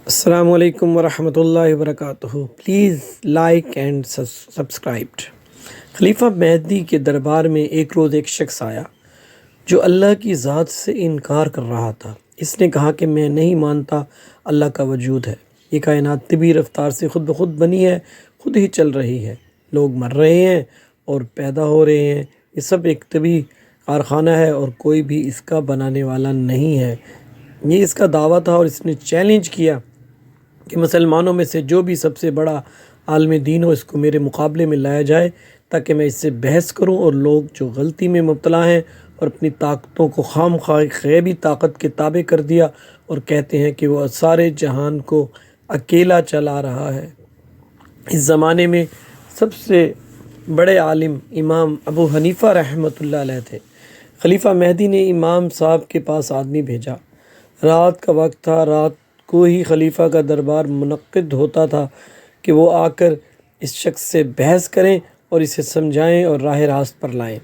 السلام علیکم ورحمۃ اللہ وبرکاتہ۔ Please like and subscribed. خلیفہ مہدی کے دربار میں ایک روز ایک شخص آیا جو اللہ کی ذات سے انکار کر رہا تھا۔ اس نے کہا کہ میں نہیں مانتا اللہ کا وجود ہے۔ یہ کائنات طبی رفتار سے خود بخود بنی ہے، خود ہی چل رہی ہے۔ لوگ مر رہے ہیں اور پیدا ہو رہے ہیں، یہ سب ایک طبی کارخانہ ہے اور کوئی بھی اس کا بنانے والا نہیں ہے۔ یہ اس کا دعویٰ تھا اور اس نے چیلنج کیا کہ مسلمانوں میں سے جو بھی سب سے بڑا عالم دین ہو اس کو میرے مقابلے میں لایا جائے تاکہ میں اس سے بحث کروں، اور لوگ جو غلطی میں مبتلا ہیں اور اپنی طاقتوں کو خام خواہ غیبی طاقت کے تابع کر دیا اور کہتے ہیں کہ وہ سارے جہان کو اکیلا چلا رہا ہے۔ اس زمانے میں سب سے بڑے عالم امام ابو حنیفہ رحمۃ اللہ علیہ تھے۔ خلیفہ مہدی نے امام صاحب کے پاس آدمی بھیجا۔ رات کا وقت تھا، رات کو ہی خلیفہ کا دربار منعقد ہوتا تھا کہ وہ آ کر اس شخص سے بحث کریں اور اسے سمجھائیں اور راہ راست پر لائیں۔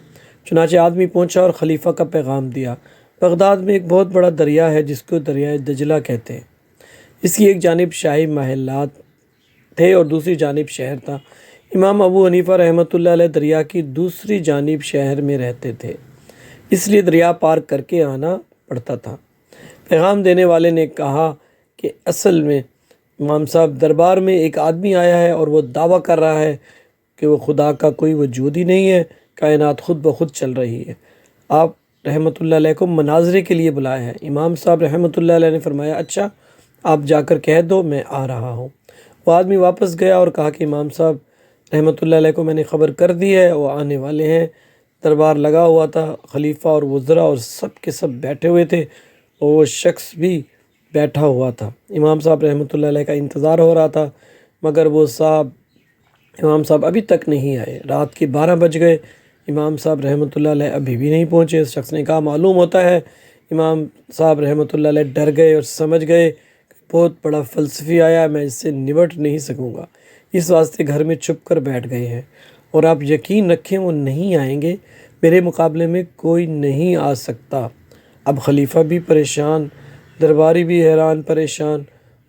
چنانچہ آدمی پہنچا اور خلیفہ کا پیغام دیا۔ بغداد میں ایک بہت بڑا دریا ہے جس کو دریائے دجلہ کہتے ہیں۔ اس کی ایک جانب شاہی محلات تھے اور دوسری جانب شہر تھا۔ امام ابو حنیفہ رحمۃ اللہ علیہ دریا کی دوسری جانب شہر میں رہتے تھے، اس لیے دریا پار کر کے آنا پڑتا تھا۔ پیغام دینے والے نے کہا کہ اصل میں امام صاحب دربار میں ایک آدمی آیا ہے اور وہ دعویٰ کر رہا ہے کہ وہ خدا کا کوئی وجود ہی نہیں ہے، کائنات خود بخود چل رہی ہے۔ آپ رحمۃ اللہ علیہ کو مناظرے کے لیے بلایا ہے۔ امام صاحب رحمۃ اللہ علیہ نے فرمایا، اچھا آپ جا کر کہہ دو میں آ رہا ہوں۔ وہ آدمی واپس گیا اور کہا کہ امام صاحب رحمۃ اللہ علیہ کو میں نے خبر کر دی ہے، وہ آنے والے ہیں۔ دربار لگا ہوا تھا، خلیفہ اور وزراء اور سب کے سب بیٹھے ہوئے تھے اور وہ شخص بھی بیٹھا ہوا تھا۔ امام صاحب رحمۃ اللہ علیہ کا انتظار ہو رہا تھا، مگر وہ امام صاحب ابھی تک نہیں آئے۔ رات کے 12 بج گئے، امام صاحب رحمۃ اللہ علیہ ابھی بھی نہیں پہنچے۔ اس شخص نے کہا، معلوم ہوتا ہے امام صاحب رحمۃ اللہ علیہ ڈر گئے اور سمجھ گئے کہ بہت بڑا فلسفی آیا، میں اس سے نبٹ نہیں سکوں گا، اس واسطے گھر میں چھپ کر بیٹھ گئے ہیں، اور آپ یقین رکھیں وہ نہیں آئیں گے، میرے مقابلے میں کوئی نہیں آ سکتا۔ اب خلیفہ بھی پریشان، درباری بھی حیران پریشان۔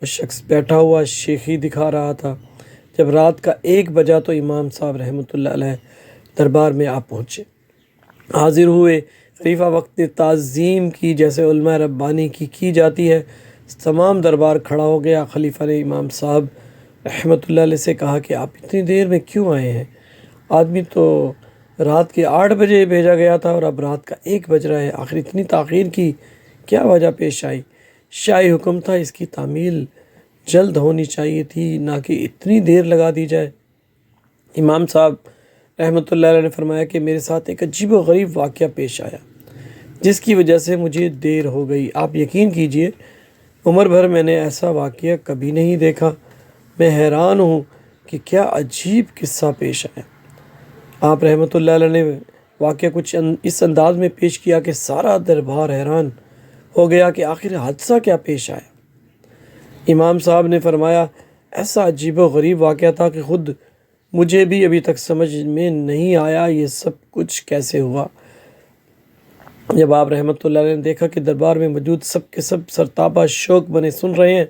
وہ شخص بیٹھا ہوا شیخی دکھا رہا تھا۔ جب رات کا 1 بجا تو امام صاحب رحمۃ اللہ علیہ دربار میں آ پہنچے، حاضر ہوئے۔ خلیفہ وقت تعظیم کی جیسے علماء ربانی کی جاتی ہے، تمام دربار کھڑا ہو گیا۔ خلیفہ نے امام صاحب رحمۃ اللہ علیہ سے کہا کہ آپ اتنی دیر میں کیوں آئے ہیں؟ آدمی تو رات کے 8 بجے بھیجا گیا تھا اور اب رات کا 1 بج رہا ہے، آخر اتنی تاخیر کی کیا وجہ پیش آئی؟ شاہی حکم تھا، اس کی تعمیل جلد ہونی چاہیے تھی، نہ کہ اتنی دیر لگا دی جائے۔ امام صاحب رحمۃ اللہ علیہ نے فرمایا کہ میرے ساتھ ایک عجیب و غریب واقعہ پیش آیا جس کی وجہ سے مجھے دیر ہو گئی۔ آپ یقین کیجئے عمر بھر میں نے ایسا واقعہ کبھی نہیں دیکھا۔ میں حیران ہوں کہ کیا عجیب قصہ پیش آیا۔ آپ رحمۃ اللہ علیہ نے واقعہ کچھ اس انداز میں پیش کیا کہ سارا دربار حیران ہو گیا کہ آخر حادثہ کیا پیش آیا۔ امام صاحب نے فرمایا، ایسا عجیب و غریب واقعہ تھا کہ خود مجھے بھی ابھی تک سمجھ میں نہیں آیا یہ سب کچھ کیسے ہوا۔ جب آپ رحمۃ اللہ علیہ نے دیکھا کہ دربار میں موجود سب کے سب سرتابہ شوق بنے سن رہے ہیں،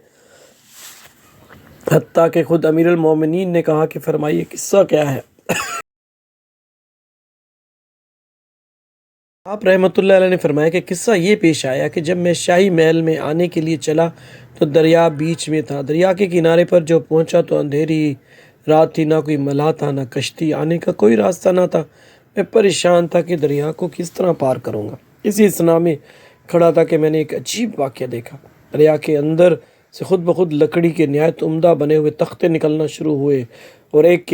حتیٰ کہ خود امیر المومنین نے کہا کہ فرمائیے قصہ کیا ہے۔ آپ رحمۃ اللہ علیہ نے فرمایا کہ قصہ یہ پیش آیا کہ جب میں شاہی محل میں آنے کے لیے چلا تو دریا بیچ میں تھا۔ دریا کے کنارے پر جو پہنچا تو اندھیری رات تھی، نہ کوئی ملاح تھا، نہ کشتی، آنے کا کوئی راستہ نہ تھا۔ میں پریشان تھا کہ دریا کو کس طرح پار کروں گا۔ اسی اثنا میں کھڑا تھا کہ میں نے ایک عجیب واقعہ دیکھا۔ دریا کے اندر سے خود بخود لکڑی کے نہایت عمدہ بنے ہوئے تختے نکلنا شروع ہوئے اور ایک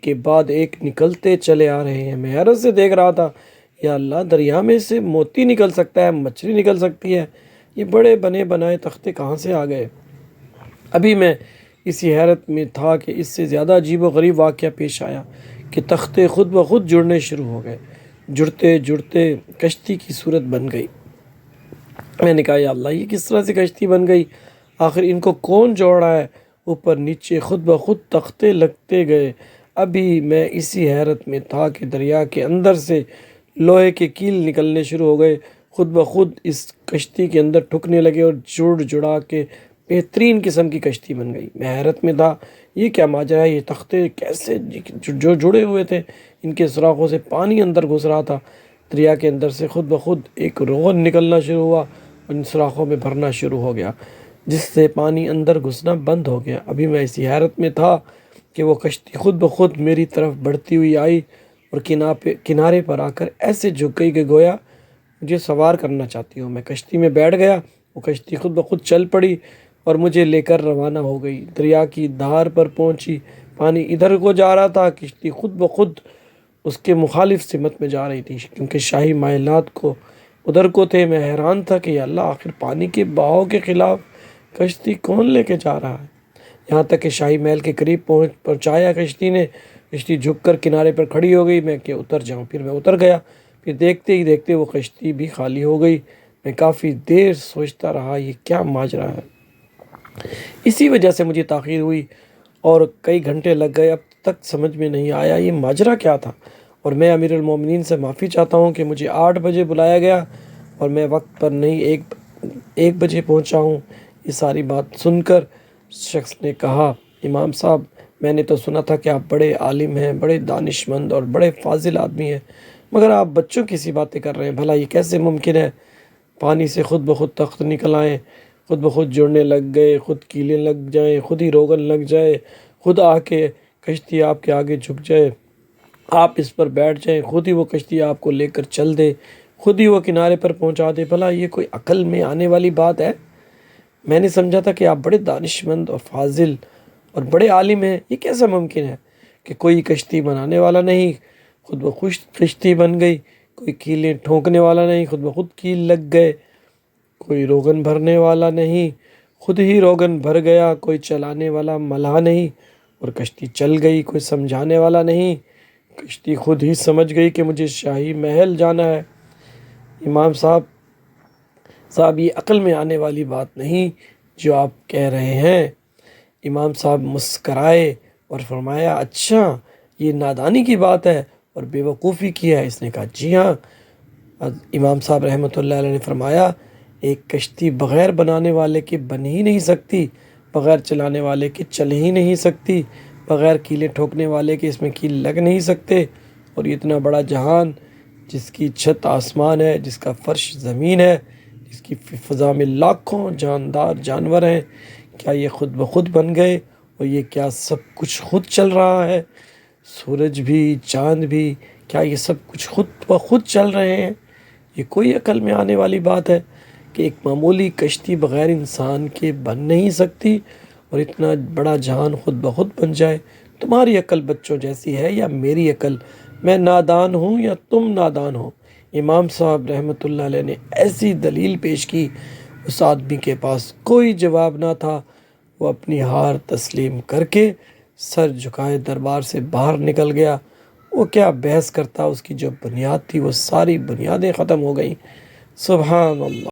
کے بعد ایک نکلتے چلے آ رہے ہیں۔ میں حیرت سے دیکھ رہا تھا، یا اللہ، دریا میں سے موتی نکل سکتا ہے، مچھلی نکل سکتی ہے، یہ بڑے بنے بنائے تختے کہاں سے آ گئے؟ ابھی میں اسی حیرت میں تھا کہ اس سے زیادہ عجیب و غریب واقعہ پیش آیا کہ تختے خود بخود جڑنے شروع ہو گئے۔ جڑتے جڑتے کشتی کی صورت بن گئی۔ میں نے کہا، یا اللہ، یہ کس طرح سے کشتی بن گئی؟ آخر ان کو کون جوڑ رہا ہے؟ اوپر نیچے خود بخود تختے لگتے گئے۔ ابھی میں اسی حیرت میں تھا کہ دریا کے اندر سے لوہے کے کیل نکلنے شروع ہو گئے، خود بخود اس کشتی کے اندر ٹھکنے لگے اور جڑ جڑا کے بہترین قسم کی کشتی بن گئی۔ میں حیرت میں تھا، یہ کیا ماجرا ہے، یہ تختے کیسے جو جڑے ہوئے تھے، ان کے سوراخوں سے پانی اندر گھس رہا تھا۔ دریا کے اندر سے خود بخود ایک روغن نکلنا شروع ہوا اور ان سوراخوں میں بھرنا شروع ہو گیا، جس سے پانی اندر گھسنا بند ہو گیا۔ ابھی میں اسی حیرت میں تھا کہ وہ کشتی خود بخود میری طرف بڑھتی ہوئی آئی اور کنارے پر آ کر ایسے جھک گئی کہ گویا مجھے سوار کرنا چاہتی ہوں۔ میں کشتی میں بیٹھ گیا، وہ کشتی خود بخود چل پڑی اور مجھے لے کر روانہ ہو گئی۔ دریا کی دھار پر پہنچی، پانی ادھر کو جا رہا تھا، کشتی خود بخود اس کے مخالف سمت میں جا رہی تھی، کیونکہ شاہی مائلات کو ادھر کو تھے۔ میں حیران تھا کہ یا اللہ، آخر پانی کے بہاؤ کے خلاف کشتی کون لے کے جا رہا ہے؟ یہاں تک کہ شاہی محل کے قریب پہنچایا کشتی نے۔ کشتی جھک کر کنارے پر کھڑی ہو گئی۔ میں کہ اتر جاؤں، پھر میں اتر گیا۔ پھر دیکھتے ہی دیکھتے وہ کشتی بھی خالی ہو گئی۔ میں کافی دیر سوچتا رہا، یہ کیا ماجرا ہے۔ اسی وجہ سے مجھے تاخیر ہوئی اور کئی گھنٹے لگ گئے۔ اب تک سمجھ میں نہیں آیا یہ ماجرا کیا تھا، اور میں امیر المومنین سے معافی چاہتا ہوں کہ مجھے 8 بجے بلایا گیا اور میں وقت پر نہیں 1 بجے پہنچا ہوں۔ یہ ساری بات سن کر شخص نے کہا، امام صاحب، میں نے تو سنا تھا کہ آپ بڑے عالم ہیں، بڑے دانش مند اور بڑے فاضل آدمی ہیں، مگر آپ بچوں کی سی باتیں کر رہے ہیں۔ بھلا یہ کیسے ممکن ہے؟ پانی سے خود بخود تخت نکل آئیں، خود بخود جڑنے لگ گئے، خود کیلیں لگ جائیں، خود ہی روغن لگ جائے، خود آ کے کشتی آپ کے آگے جھک جائے، آپ اس پر بیٹھ جائیں، خود ہی وہ کشتی آپ کو لے کر چل دے، خود ہی وہ کنارے پر پہنچا دے۔ بھلا یہ کوئی عقل میں آنے والی بات ہے؟ میں نے سمجھا تھا کہ آپ بڑے دانش مند اور فاضل اور بڑے عالم ہیں، یہ کیسا ممکن ہے کہ کوئی کشتی بنانے والا نہیں، خود بخود کشتی بن گئی، کوئی کیلیں ٹھونکنے والا نہیں، خود بخود کیل لگ گئے، کوئی روغن بھرنے والا نہیں، خود ہی روغن بھر گیا، کوئی چلانے والا ملاح نہیں اور کشتی چل گئی، کوئی سمجھانے والا نہیں، کشتی خود ہی سمجھ گئی کہ مجھے شاہی محل جانا ہے۔ امام صاحب یہ عقل میں آنے والی بات نہیں جو آپ کہہ رہے ہیں۔ امام صاحب مسکرائے اور فرمایا، اچھا یہ نادانی کی بات ہے اور بے وقوفی کی ہے؟ اس نے کہا، جی ہاں۔ امام صاحب رحمۃ اللہ علیہ نے فرمایا، ایک کشتی بغیر بنانے والے کے بن ہی نہیں سکتی، بغیر چلانے والے کے چل ہی نہیں سکتی، بغیر کیلیں ٹھوکنے والے کے اس میں کیل لگ نہیں سکتے۔ اور یہ اتنا بڑا جہان، جس کی چھت آسمان ہے، جس کا فرش زمین ہے، جس کی فضا میں لاکھوں جاندار جانور ہیں، کیا یہ خود بخود بن گئے؟ اور یہ کیا سب کچھ خود چل رہا ہے؟ سورج بھی، چاند بھی، کیا یہ سب کچھ خود بخود چل رہے ہیں؟ یہ کوئی عقل میں آنے والی بات ہے کہ ایک معمولی کشتی بغیر انسان کے بن نہیں سکتی اور اتنا بڑا جہان خود بخود بن جائے؟ تمہاری عقل بچوں جیسی ہے یا میری عقل؟ میں نادان ہوں یا تم نادان ہو؟ امام صاحب رحمۃ اللہ علیہ نے ایسی دلیل پیش کی، اس آدمی کے پاس کوئی جواب نہ تھا۔ وہ اپنی ہار تسلیم کر کے سر جھکائے دربار سے باہر نکل گیا۔ وہ کیا بحث کرتا، اس کی جو بنیاد تھی وہ ساری بنیادیں ختم ہو گئیں۔ سبحان اللہ۔